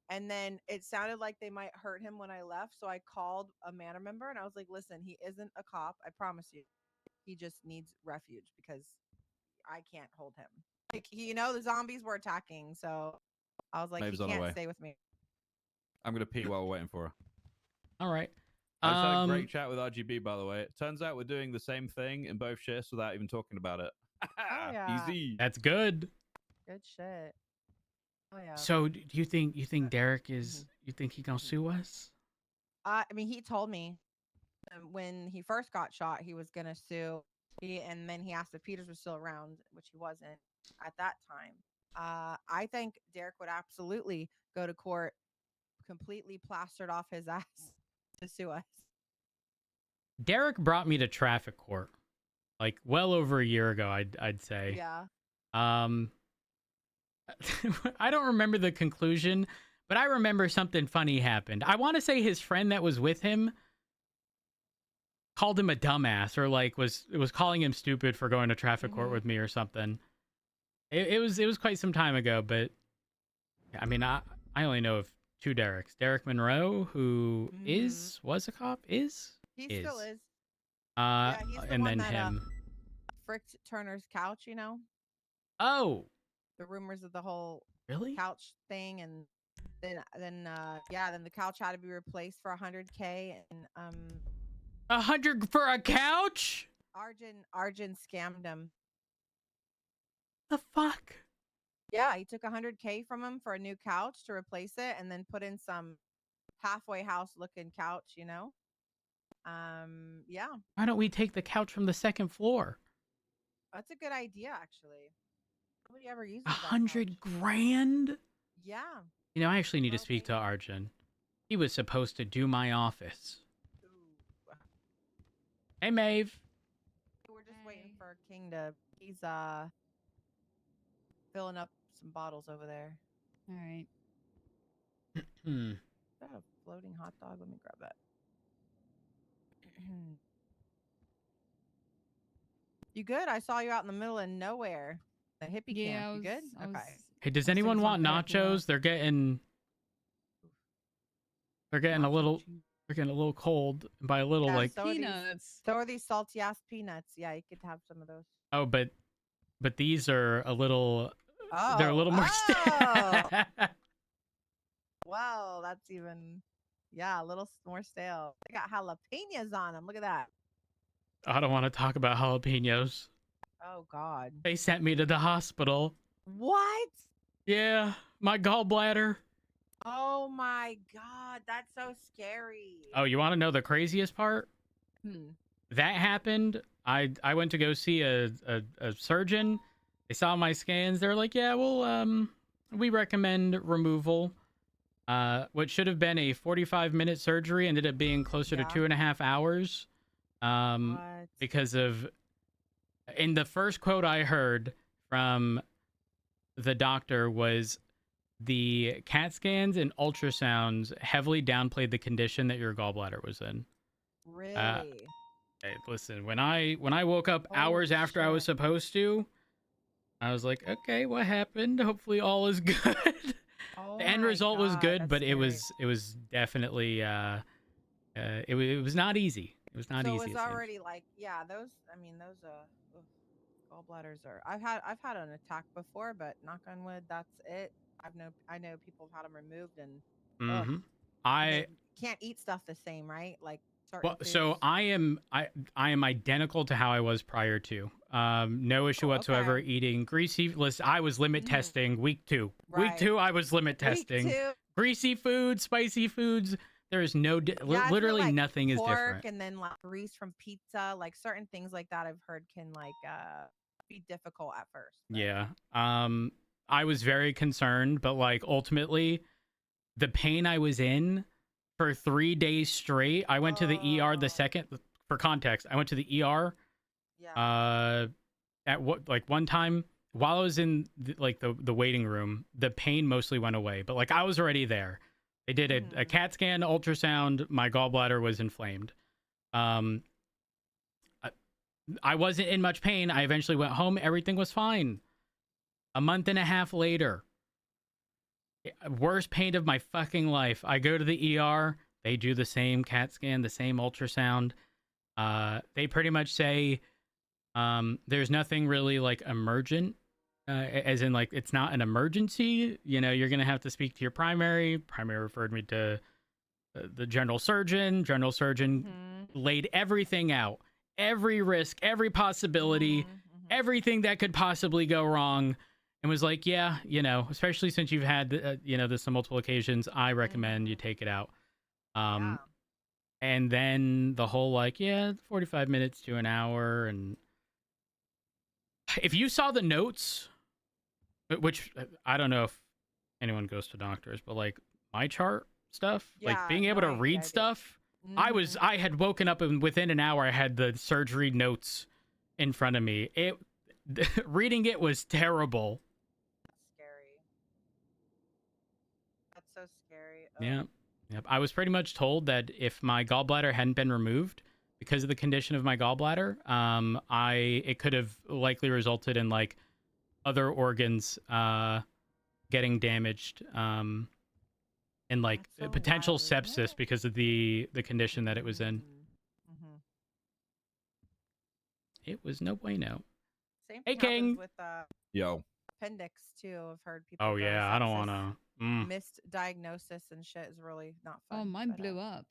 And then it sounded like they might hurt him when I left, so I called a Manor member and I was like, listen, he isn't a cop. I promise you. He just needs refuge because I can't hold him. Like, the zombies were attacking, so I was like, Maeve's he on the way. can't stay with me. I'm gonna pee while we're waiting for her. All right. I just had a great chat with RGB, by the way. It turns out we're doing the same thing in both shifts without even talking about it. Oh, yeah. Easy. That's good. Good shit. Oh yeah. So, do you think Derek is? You think he gonna sue us? I mean, he told me when he first got shot, he was gonna sue. And then he asked if Peters was still around, which he wasn't at that time. I think Derek would absolutely go to court, completely plastered off his ass to sue us. Derek brought me to traffic court, like well over a year ago. I'd say. Yeah. I don't remember the conclusion, but I remember something funny happened. I want to say his friend that was with him called him a dumbass, or like was calling him stupid for going to traffic court with me or something. It was quite some time ago, but I mean, I only know of two Dereks. Derek Monroe, who was a cop, He still is. He's the and one then that, him. fricked Turner's couch, Oh, the rumors of the whole really? couch thing, and then the couch had to be replaced for $100K, and 100 for a couch? Arjun scammed him. The fuck? Yeah, he took $100K from him for a new couch to replace it, and then put in some halfway house looking couch. Yeah. Why don't we take the couch from the second floor? That's a good idea, actually. Nobody ever uses 100 grand? Yeah. I actually need to speak to Arjun. He was supposed to do my office. Hey, Maeve. We're just waiting for King to. He's filling up some bottles over there. All right. Is that a floating hot dog? Let me grab that. You good? I saw you out in the middle of nowhere. The hippie camp. You good? Okay. Hey, does anyone want nachos? They're getting a little cold. And by a little, like peanuts. So are these salty ass peanuts. Yeah, you could have some of those. Oh, but these are a little. Oh, they're a little more. Wow, that's even. Yeah, a little more stale. They got jalapenos on them. Look at that. I don't want to talk about jalapenos. Oh God. They sent me to the hospital. What? Yeah, my gallbladder. Oh my God, that's so scary. Oh, you want to know the craziest part? That happened. I went to go see a surgeon. They saw my scans. They're like, yeah, well, we recommend removal. What should have been a 45-minute surgery ended up being closer to 2.5 hours. Because of, in the first quote I heard from the doctor was, the CAT scans and ultrasounds heavily downplayed the condition that your gallbladder was in. Really? Hey, listen, when I woke up hours Holy after I was shit. supposed to, I was like, okay, what happened? Hopefully all is good. Oh The end my result was God, good, that's but it scary. was definitely it was not easy. It was not So easy. it's It seems. already like, yeah, those. I mean, those ugh, gallbladders are. I've had an attack before, but knock on wood, that's it. I know people have had them removed, and ugh, Mm-hmm. and I they can't eat stuff the same, right? Like certain Well, foods. so I am identical to how I was prior to. No issue Oh, whatsoever okay. eating greasy. Listen, I was limit testing week 2. Week Right. 2, I was limit Week testing. 2. Greasy foods, spicy foods. There is no, Yeah, isn't it literally like nothing is pork different. and then like grease from pizza, like certain things like that I've heard can like be difficult at first. Yeah. I was very concerned, but like ultimately, the pain I was in for 3 days straight. I went to the ER the second. For context, I went to the ER. Yeah. At what like one time while I was in the waiting room, the pain mostly went away, but like I was already there. They did a CAT scan, ultrasound. My gallbladder was inflamed. I, I wasn't in much pain. I eventually went home. Everything was fine. A month and a half later, worst pain of my fucking life. I go to the ER. They do the same CAT scan, the same ultrasound. They pretty much say there's nothing really like emergent, as in like it's not an emergency. You know, you're gonna have to speak to your primary. Primary referred me to the general surgeon. General surgeon laid everything out, every risk, every possibility, everything that could possibly go wrong, and was like, yeah, you know, especially since you've had this on multiple occasions, I recommend you take it out. And then the whole like, yeah, 45 minutes to an hour. And if you saw the notes, which I don't know if anyone goes to doctors, but like my chart stuff, like Yeah, being able to read stuff, I had woken up and within an hour I had the surgery notes in front of me. Reading it was terrible. Scary. That's so scary. Yeah. Yep. I was pretty much told that if my gallbladder hadn't been removed because of the condition of my gallbladder, it could have likely resulted in like other organs getting damaged, and like potential sepsis because of the condition that it was in. It was no bueno. Same Hey, thing King. happens with Yo. appendix too. I've heard people. Oh go yeah, I don't sepsis. want to. Missed diagnosis and shit is really not fun. Oh, mine blew up.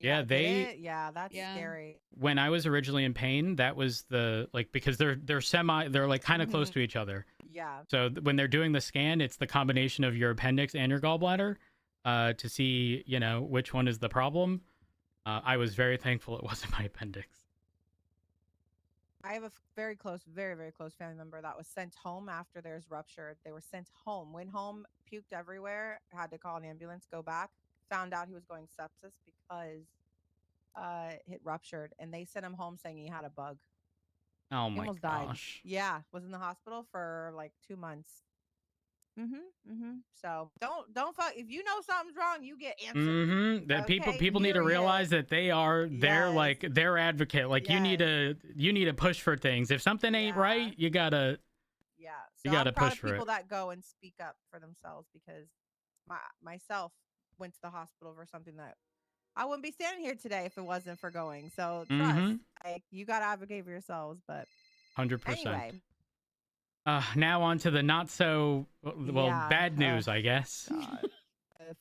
Yeah, did they. it? Yeah, that's scary. When I was originally in pain, that was the like because they're like kind of close to each other. Yeah. So when they're doing the scan, it's the combination of your appendix and your gallbladder, to see which one is the problem. I was very thankful it wasn't my appendix. I have a very close, very, very close family member that was sent home after theirs ruptured. They were sent home, went home, puked everywhere, had to call an ambulance, go back, found out he was going sepsis because it ruptured, and they sent him home saying he had a bug. Oh He my almost died. gosh. Yeah, was in the hospital for like 2 months. So don't fuck. If you know something's wrong, you get answers. That Okay, people need to realize that they're Yes. their advocate. Like you need to push for things. If something ain't right, you gotta Yeah. you So gotta I'm proud push of for people it. that go and speak up for themselves, because myself went to the hospital for something that I wouldn't be standing here today if it wasn't for going. So trust, like you gotta advocate for yourselves. But 100%. anyway, Now on to the not so Yeah, bad news, I guess. God.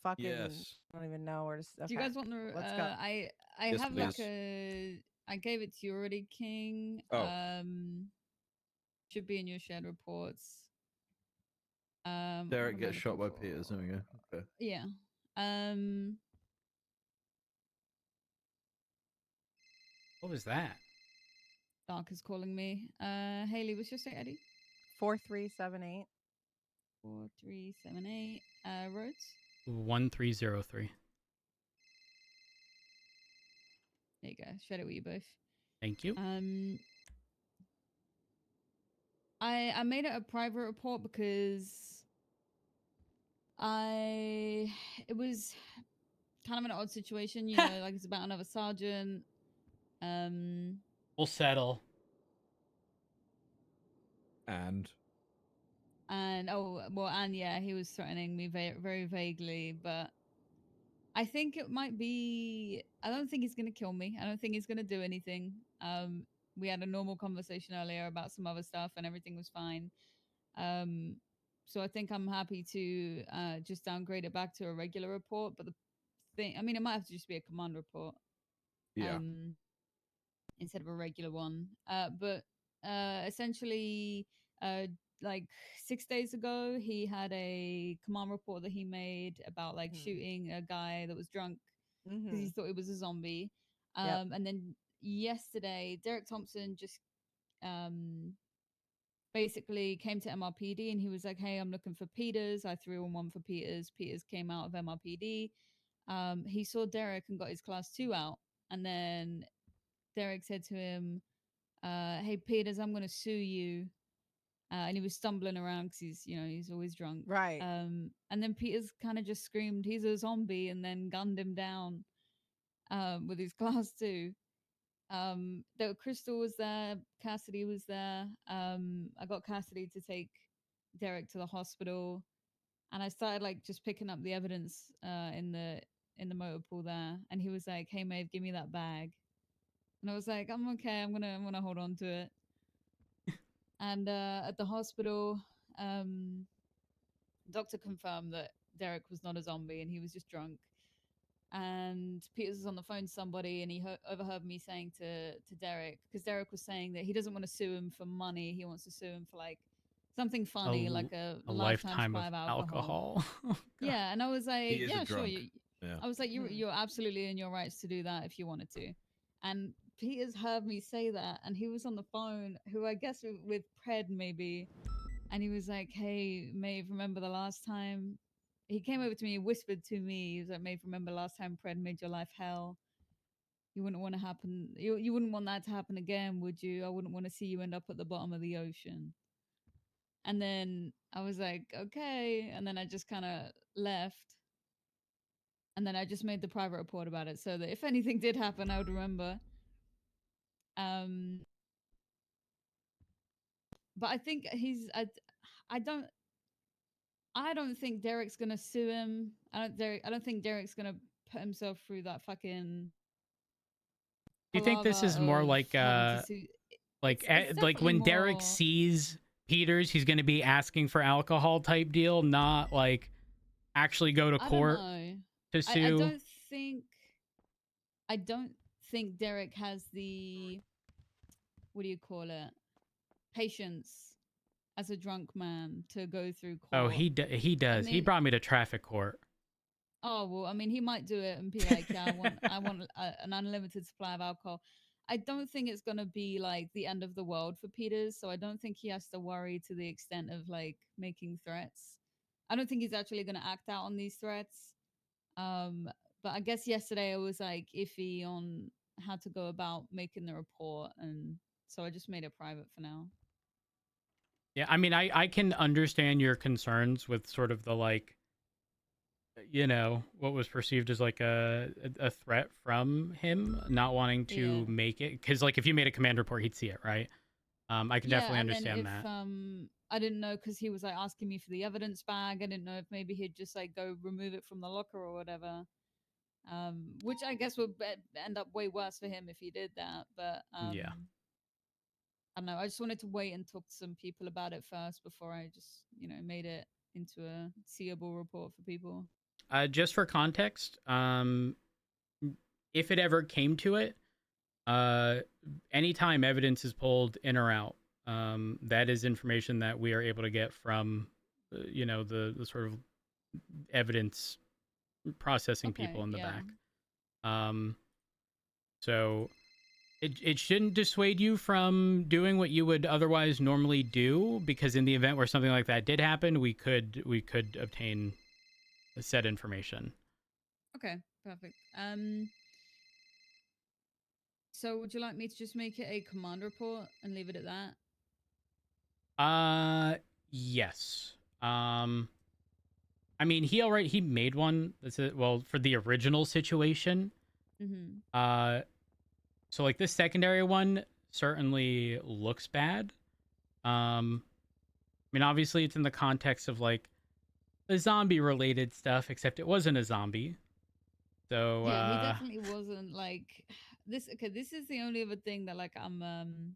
Fucking, Yes. I don't even know where to. Do you guys want to? Let's go. I Yes, have like please. I gave it to you already, King. Oh. Should be in your shared reports. Derek what am I gets shot by looking Peters. There we go. Okay. Yeah. What was that? Dark is calling me. Haley, what's your state ID? 4378. 4378. Roads. 1303. There you go. Shared it with you both. Thank you. I made it a private report because It was kind of an odd situation, you know, like it's about another sergeant. We'll settle. And And yeah, he was threatening me very vaguely, but I think it might be. I don't think he's gonna kill me. I don't think he's gonna do anything. We had a normal conversation earlier about some other stuff, and everything was fine. So I think I'm happy to just downgrade it back to a regular report. But the thing, I mean, it might have to just be a command report. Yeah. Instead of a regular one. But essentially, like 6 days ago, he had a command report that he made about like shooting a guy that was drunk because he thought he was a zombie. And then yesterday, Derek Thompson just basically came to MRPD and he was like, "Hey, I'm looking for Peters. I 311 for Peters. Peters came out of MRPD. He saw Derek and got his class 2 out, and then Derek said to him, "Hey Peters, I'm gonna sue you." And he was stumbling around because he's always drunk. Right. And then Peters kind of just screamed, "He's a zombie!" and then gunned him down with his class 2. The Crystal was there, Cassidy was there. I got Cassidy to take Derek to the hospital, and I started like just picking up the evidence in the motor pool there. And he was like, "Hey Maeve, give me that bag." And I was like, "I'm okay. I'm gonna hold on to it." And at the hospital, doctor confirmed that Derek was not a zombie and he was just drunk. And Peters was on the phone to somebody, and he overheard me saying to Derek, because Derek was saying that he doesn't want to sue him for money. He wants to sue him for like something funny, like a lifetime supply of alcohol. Yeah, and I was like, "Yeah, sure." I was like, "You're absolutely in your rights to do that if you wanted to." And Peters heard me say that, and he was on the phone, who I guess with Pred maybe, and he was like, "Hey, Maeve, remember the last time?" He came over to me, whispered to me, he was like, "Maeve, remember last time Pred made your life hell? You wouldn't want to happen. You wouldn't want that to happen again, would you? I wouldn't want to see you end up at the bottom of the ocean." And then I was like, "Okay," and then I just kind of left. And then I just made the private report about it so that if anything did happen, I would remember. But I think I don't think Derek's gonna sue him. I don't think Derek's gonna put himself through that fucking. Do you think this is more like like when Derek sees Peters, he's going to be asking for alcohol type deal, not like actually go to court to sue? I don't think Derek has the, what do you call it, patience as a drunk man to go through court. Oh, he does. He brought me to traffic court. Oh well, I mean, he might do it and be like, "Yeah, I want an unlimited supply of alcohol." I don't think it's gonna be like the end of the world for Peters, so I don't think he has to worry to the extent of like making threats. I don't think he's actually gonna act out on these threats. But I guess yesterday I was like iffy on how to go about making the report, and so I just made it private for now. Yeah, I mean, I can understand your concerns with sort of the like, what was perceived as like a threat from him not wanting to make it, because like if you made a command report, he'd see it, right? I can definitely understand that. I didn't know, because he was like asking me for the evidence bag. I didn't know if maybe he'd just like go remove it from the locker or whatever. Which I guess would end up way worse for him if he did that. But yeah, I don't know. I just wanted to wait and talk to some people about it first before I just, made it into a seeable report for people. Just for context, if it ever came to it, anytime evidence is pulled in or out, that is information that we are able to get from, the sort of evidence processing people in the back. So it shouldn't dissuade you from doing what you would otherwise normally do, because in the event where something like that did happen, we could obtain said information. Okay, perfect. So would you like me to just make it a command report and leave it at that? Yes. I mean, he made one. That's it. Well, for the original situation. Mm-hmm. So like this secondary one certainly looks bad. I mean, obviously it's in the context of like the zombie related stuff, except it wasn't a zombie. So yeah, he definitely wasn't like this. Okay, this is the only other thing that like I'm